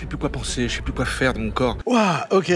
sais plus quoi penser, je sais plus quoi faire de mon corps. Ouah, ok.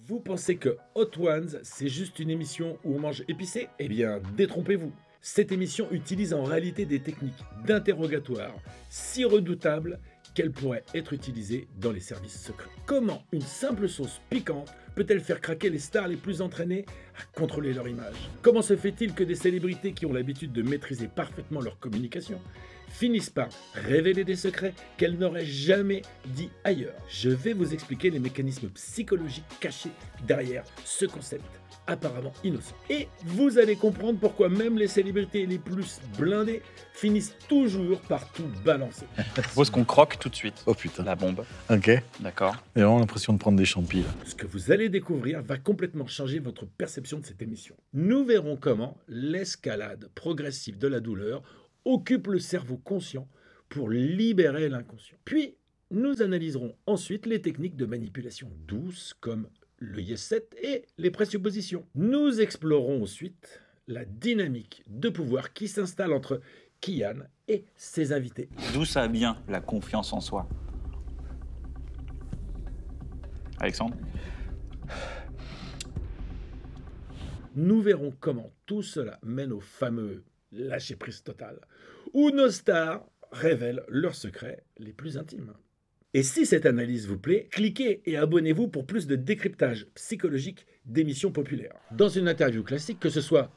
Vous pensez que Hot Ones, c'est juste une émission où on mange épicé? Eh bien, détrompez-vous. Cette émission utilise en réalité des techniques d'interrogatoire si redoutables qu'elles pourraient être utilisées dans les services secrets. Comment une simple sauce piquante peut-elle faire craquer les stars les plus entraînées à contrôler leur image? Comment se fait-il que des célébrités qui ont l'habitude de maîtriser parfaitement leur communication finissent par révéler des secrets qu'elles n'auraient jamais dit ailleurs? Je vais vous expliquer les mécanismes psychologiques cachés derrière ce concept apparemment innocent. Et vous allez comprendre pourquoi même les célébrités les plus blindées finissent toujours par tout balancer. Je propose qu'on croque tout de suite. Oh putain. La bombe. Ok. D'accord. J'ai vraiment l'impression de prendre des champis là. Ce que vous allez découvrir va complètement changer votre perception de cette émission. Nous verrons comment l'escalade progressive de la douleur occupe le cerveau conscient pour libérer l'inconscient. Puis, nous analyserons ensuite les techniques de manipulation douce comme le yes set et les présuppositions. Nous explorerons ensuite la dynamique de pouvoir qui s'installe entre Kian et ses invités. D'où ça vient la confiance en soi? Alexandre? Nous verrons comment tout cela mène au fameux lâcher-prise total, où nos stars révèlent leurs secrets les plus intimes. Et si cette analyse vous plaît, cliquez et abonnez-vous pour plus de décryptage psychologique d'émissions populaires. Dans une interview classique, que ce soit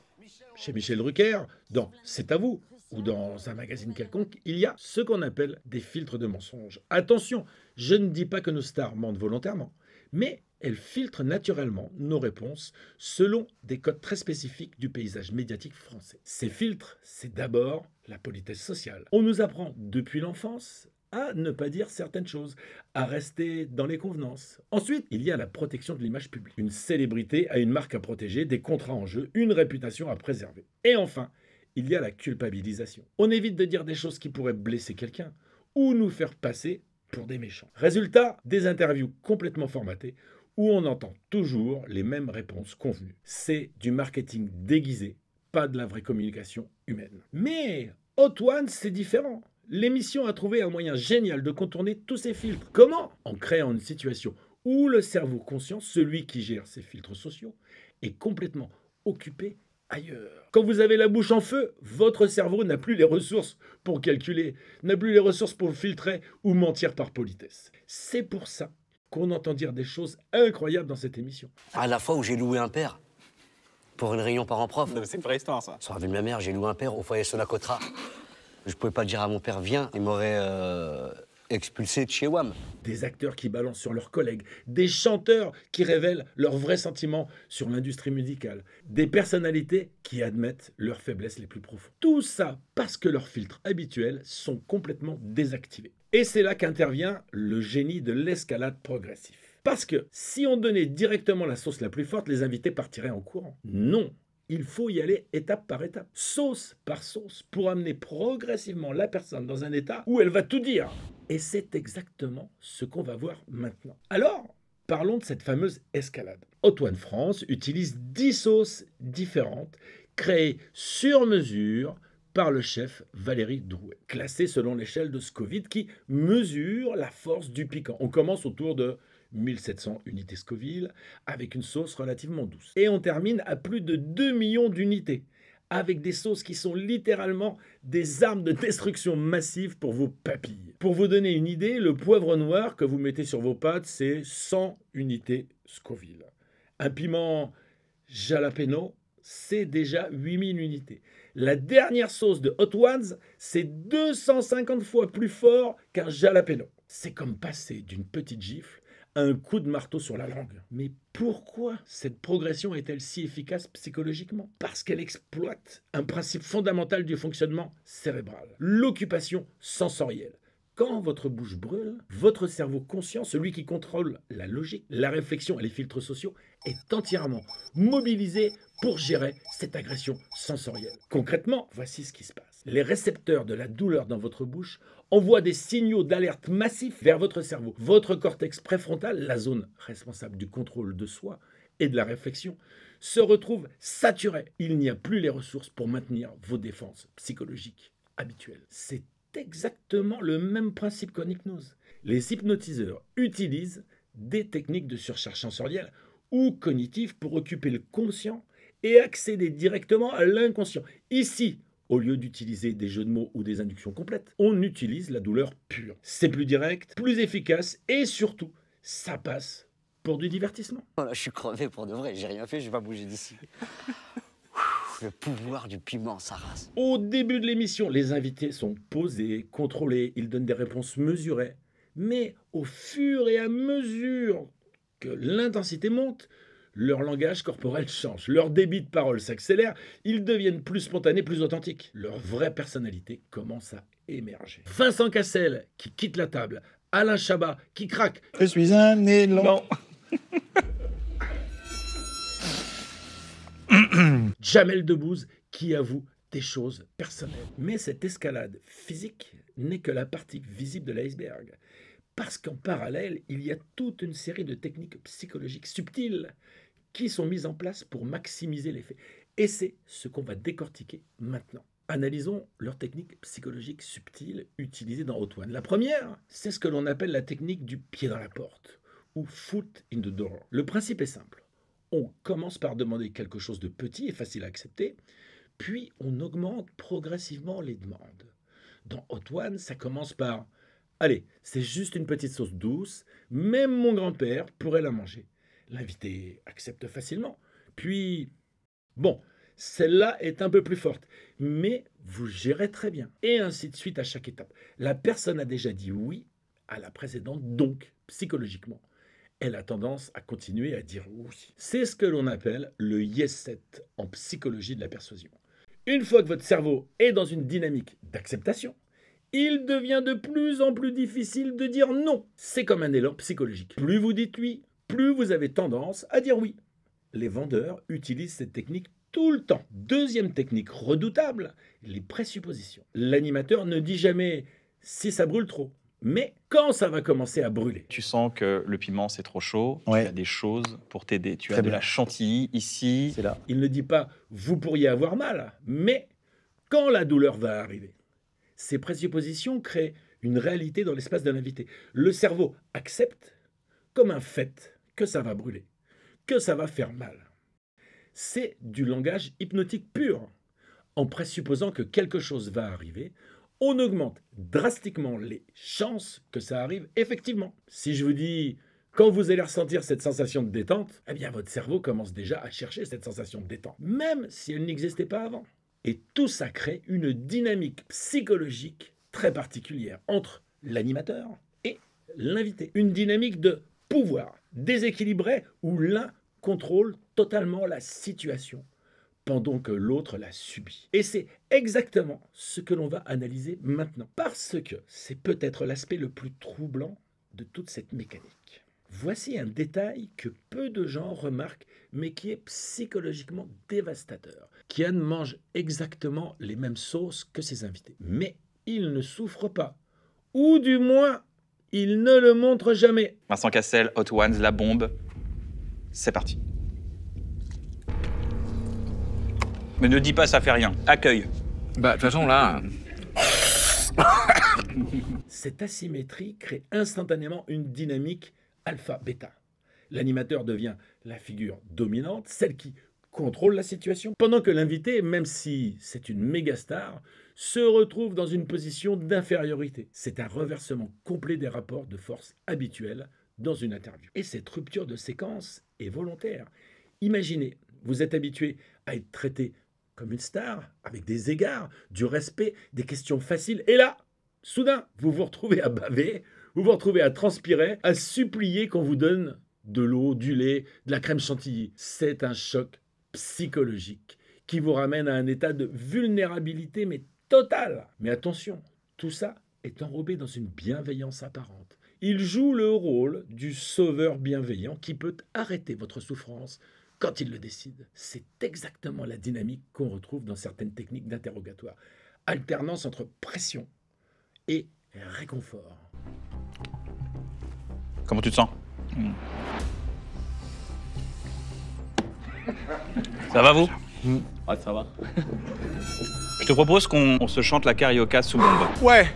chez Michel Drucker, dans C'est à vous, ou dans un magazine quelconque, il y a ce qu'on appelle des filtres de mensonges. Attention, je ne dis pas que nos stars mentent volontairement, mais elles filtrent naturellement nos réponses selon des codes très spécifiques du paysage médiatique français. Ces filtres, c'est d'abord la politesse sociale. On nous apprend depuis l'enfance à ne pas dire certaines choses, à rester dans les convenances. Ensuite, il y a la protection de l'image publique. Une célébrité a une marque à protéger, des contrats en jeu, une réputation à préserver. Et enfin, il y a la culpabilisation. On évite de dire des choses qui pourraient blesser quelqu'un ou nous faire passer pour des méchants. Résultat, des interviews complètement formatées où on entend toujours les mêmes réponses convenues. C'est du marketing déguisé, pas de la vraie communication humaine. Mais Hot Ones, c'est différent. L'émission a trouvé un moyen génial de contourner tous ces filtres. Comment? En créant une situation où le cerveau conscient, celui qui gère ces filtres sociaux, est complètement occupé ailleurs. Quand vous avez la bouche en feu, votre cerveau n'a plus les ressources pour calculer, n'a plus les ressources pour filtrer ou mentir par politesse. C'est pour ça qu'on entend dire des choses incroyables dans cette émission. À la fois où j'ai loué un père pour une réunion parents-prof. C'est une vraie histoire, ça. Sur la vie de ma mère, j'ai loué un père au foyer Sonacotra. Je pouvais pas dire à mon père, viens, il m'aurait expulsé de chez WAM. Des acteurs qui balancent sur leurs collègues, des chanteurs qui révèlent leurs vrais sentiments sur l'industrie musicale, des personnalités qui admettent leurs faiblesses les plus profondes. Tout ça parce que leurs filtres habituels sont complètement désactivés. Et c'est là qu'intervient le génie de l'escalade progressive. Parce que si on donnait directement la sauce la plus forte, les invités partiraient en courant. Non! Il faut y aller étape par étape, sauce par sauce, pour amener progressivement la personne dans un état où elle va tout dire. Et c'est exactement ce qu'on va voir maintenant. Alors, parlons de cette fameuse escalade. Hot Ones France utilise 10 sauces différentes, créées sur mesure par le chef Valérie Drouet, classées selon l'échelle de Scoville qui mesure la force du piquant. On commence autour de 1700 unités Scoville, avec une sauce relativement douce. Et on termine à plus de 2 millions d'unités, avec des sauces qui sont littéralement des armes de destruction massive pour vos papilles. Pour vous donner une idée, le poivre noir que vous mettez sur vos pâtes, c'est 100 unités Scoville. Un piment jalapeno, c'est déjà 8000 unités. La dernière sauce de Hot Ones, c'est 250 fois plus fort qu'un jalapeno. C'est comme passer d'une petite gifle un coup de marteau sur la langue. Mais pourquoi cette progression est-elle si efficace psychologiquement? Parce qu'elle exploite un principe fondamental du fonctionnement cérébral, l'occupation sensorielle. Quand votre bouche brûle, votre cerveau conscient, celui qui contrôle la logique, la réflexion et les filtres sociaux, est entièrement mobilisé pour gérer cette agression sensorielle. Concrètement, voici ce qui se passe. Les récepteurs de la douleur dans votre bouche envoient des signaux d'alerte massifs vers votre cerveau. Votre cortex préfrontal, la zone responsable du contrôle de soi et de la réflexion, se retrouve saturé. Il n'y a plus les ressources pour maintenir vos défenses psychologiques habituelles. C'est exactement le même principe qu'en hypnose. Les hypnotiseurs utilisent des techniques de surcharge sensorielle ou cognitive pour occuper le conscient et accéder directement à l'inconscient. Ici, au lieu d'utiliser des jeux de mots ou des inductions complètes, on utilise la douleur pure. C'est plus direct, plus efficace et surtout, ça passe pour du divertissement. Voilà, je suis crevé pour de vrai, j'ai rien fait, je vais pas bouger d'ici. Le pouvoir du piment, ça rase. Au début de l'émission, les invités sont posés, contrôlés, ils donnent des réponses mesurées. Mais au fur et à mesure que l'intensité monte, leur langage corporel change, leur débit de parole s'accélère, ils deviennent plus spontanés, plus authentiques. Leur vraie personnalité commence à émerger. Vincent Cassel qui quitte la table, Alain Chabat qui craque. Je suis un élan. Non. Jamel Debbouze qui avoue des choses personnelles. Mais cette escalade physique n'est que la partie visible de l'iceberg. Parce qu'en parallèle, il y a toute une série de techniques psychologiques subtiles qui sont mises en place pour maximiser l'effet. Et c'est ce qu'on va décortiquer maintenant. Analysons leurs techniques psychologiques subtiles utilisées dans Hot One. La première, c'est ce que l'on appelle la technique du pied dans la porte, ou foot in the door. Le principe est simple. On commence par demander quelque chose de petit et facile à accepter, puis on augmente progressivement les demandes. Dans Hot One, ça commence par « Allez, c'est juste une petite sauce douce, même mon grand-père pourrait la manger. » L'invité accepte facilement. Puis, bon, celle-là est un peu plus forte, mais vous gérez très bien. Et ainsi de suite à chaque étape. La personne a déjà dit oui à la précédente, donc, psychologiquement, elle a tendance à continuer à dire oui. C'est ce que l'on appelle le yes set en psychologie de la persuasion. Une fois que votre cerveau est dans une dynamique d'acceptation, il devient de plus en plus difficile de dire non. C'est comme un élan psychologique. Plus vous dites oui, plus vous avez tendance à dire oui. Les vendeurs utilisent cette technique tout le temps. Deuxième technique redoutable, les présuppositions. L'animateur ne dit jamais si ça brûle trop, mais quand ça va commencer à brûler. Tu sens que le piment, c'est trop chaud. Ouais. Tu as des choses pour t'aider. Tu as Très de bien. la chantilly ici. C'est là. Il ne dit pas vous pourriez avoir mal, mais quand la douleur va arriver. Ces présuppositions créent une réalité dans l'espace de l'invité. Le cerveau accepte comme un fait que ça va brûler, que ça va faire mal. C'est du langage hypnotique pur. En présupposant que quelque chose va arriver, on augmente drastiquement les chances que ça arrive effectivement. Si je vous dis, quand vous allez ressentir cette sensation de détente, eh bien votre cerveau commence déjà à chercher cette sensation de détente, même si elle n'existait pas avant. Et tout ça crée une dynamique psychologique très particulière entre l'animateur et l'invité. Une dynamique de pouvoir déséquilibré où l'un contrôle totalement la situation pendant que l'autre la subit. Et c'est exactement ce que l'on va analyser maintenant, parce que c'est peut-être l'aspect le plus troublant de toute cette mécanique. Voici un détail que peu de gens remarquent, mais qui est psychologiquement dévastateur. Kian mange exactement les mêmes sauces que ses invités, mais il ne souffre pas, ou du moins, il ne le montre jamais. Vincent Cassel, Hot Ones, la bombe. C'est parti. Mais ne dis pas ça fait rien. Accueille. Bah, de toute façon, là... Cette asymétrie crée instantanément une dynamique alpha-bêta. L'animateur devient la figure dominante, celle qui contrôle la situation, pendant que l'invité, même si c'est une méga star, se retrouve dans une position d'infériorité. C'est un reversement complet des rapports de force habituels dans une interview. Et cette rupture de séquence est volontaire. Imaginez, vous êtes habitué à être traité comme une star, avec des égards, du respect, des questions faciles, et là, soudain, vous vous retrouvez à baver, vous vous retrouvez à transpirer, à supplier qu'on vous donne de l'eau, du lait, de la crème chantilly. C'est un choc psychologique qui vous ramène à un état de vulnérabilité, mais totale. Mais attention, tout ça est enrobé dans une bienveillance apparente. Il joue le rôle du sauveur bienveillant qui peut arrêter votre souffrance quand il le décide. C'est exactement la dynamique qu'on retrouve dans certaines techniques d'interrogatoire. Alternance entre pression et réconfort. Comment tu te sens? Ça va, vous? Ouais, ça va. Je te propose qu'on se chante la carioca sous bombe. Ouais.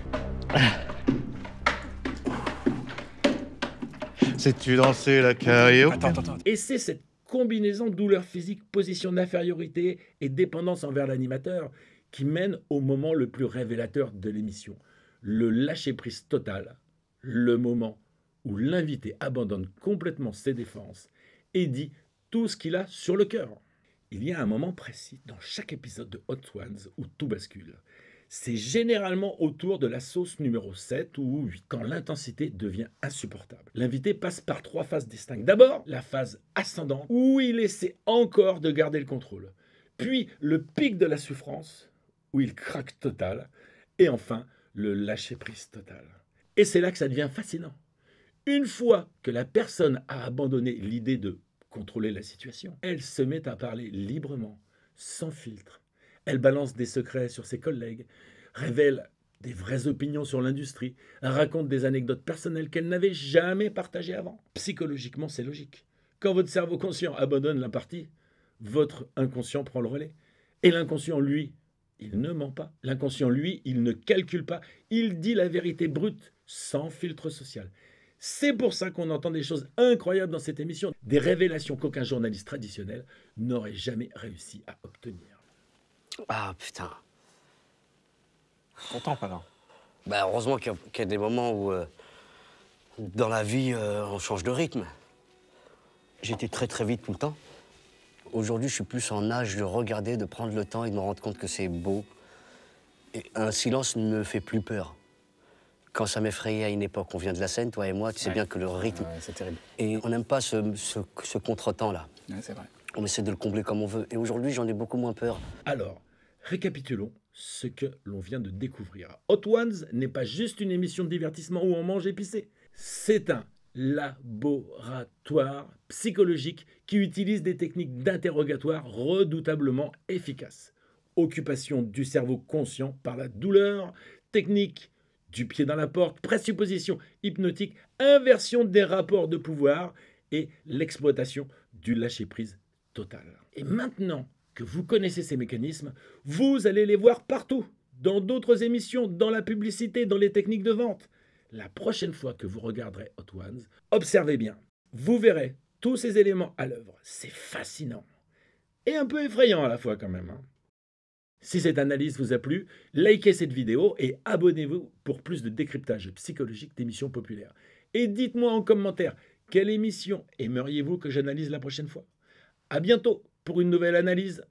Sais-tu danser la carioca? Attends. Et c'est cette combinaison douleur physique, position d'infériorité et dépendance envers l'animateur qui mène au moment le plus révélateur de l'émission. Le lâcher-prise total, le moment où l'invité abandonne complètement ses défenses et dit tout ce qu'il a sur le cœur. Il y a un moment précis dans chaque épisode de Hot Ones où tout bascule. C'est généralement autour de la sauce numéro 7 ou 8, quand l'intensité devient insupportable. L'invité passe par 3 phases distinctes. D'abord, la phase ascendante, où il essaie encore de garder le contrôle. Puis, le pic de la souffrance, où il craque total. Et enfin, le lâcher-prise total. Et c'est là que ça devient fascinant. Une fois que la personne a abandonné l'idée de contrôler la situation, elle se met à parler librement, sans filtre. Elle balance des secrets sur ses collègues, révèle des vraies opinions sur l'industrie, raconte des anecdotes personnelles qu'elle n'avait jamais partagées avant. Psychologiquement, c'est logique. Quand votre cerveau conscient abandonne la partie, votre inconscient prend le relais. Et l'inconscient, lui, il ne ment pas. L'inconscient, lui, il ne calcule pas. Il dit la vérité brute, sans filtre social. C'est pour ça qu'on entend des choses incroyables dans cette émission, des révélations qu'aucun journaliste traditionnel n'aurait jamais réussi à obtenir. Ah, putain. Content, Palin. Bah, heureusement qu'il y a des moments où, dans la vie, on change de rythme. J'étais très vite tout le temps. Aujourd'hui, je suis plus en âge de regarder, de prendre le temps et de me rendre compte que c'est beau. Et un silence ne me fait plus peur. Quand ça m'effrayait à une époque, on vient de la scène, toi et moi, tu sais bien que le rythme... c'est terrible. Et on n'aime pas ce contretemps-là. Ouais, c'est vrai. On essaie de le combler comme on veut. Et aujourd'hui, j'en ai beaucoup moins peur. Alors, récapitulons ce que l'on vient de découvrir. Hot Ones n'est pas juste une émission de divertissement où on mange épicé. C'est un laboratoire psychologique qui utilise des techniques d'interrogatoire redoutablement efficaces. Occupation du cerveau conscient par la douleur, technique du pied dans la porte, présupposition hypnotique, inversion des rapports de pouvoir et l'exploitation du lâcher-prise total. Et maintenant que vous connaissez ces mécanismes, vous allez les voir partout, dans d'autres émissions, dans la publicité, dans les techniques de vente. La prochaine fois que vous regarderez Hot Ones, observez bien. Vous verrez tous ces éléments à l'œuvre. C'est fascinant. Et un peu effrayant à la fois quand même. Si cette analyse vous a plu, likez cette vidéo et abonnez-vous pour plus de décryptage psychologique d'émissions populaires. Et dites-moi en commentaire, quelle émission aimeriez-vous que j'analyse la prochaine fois? À bientôt pour une nouvelle analyse.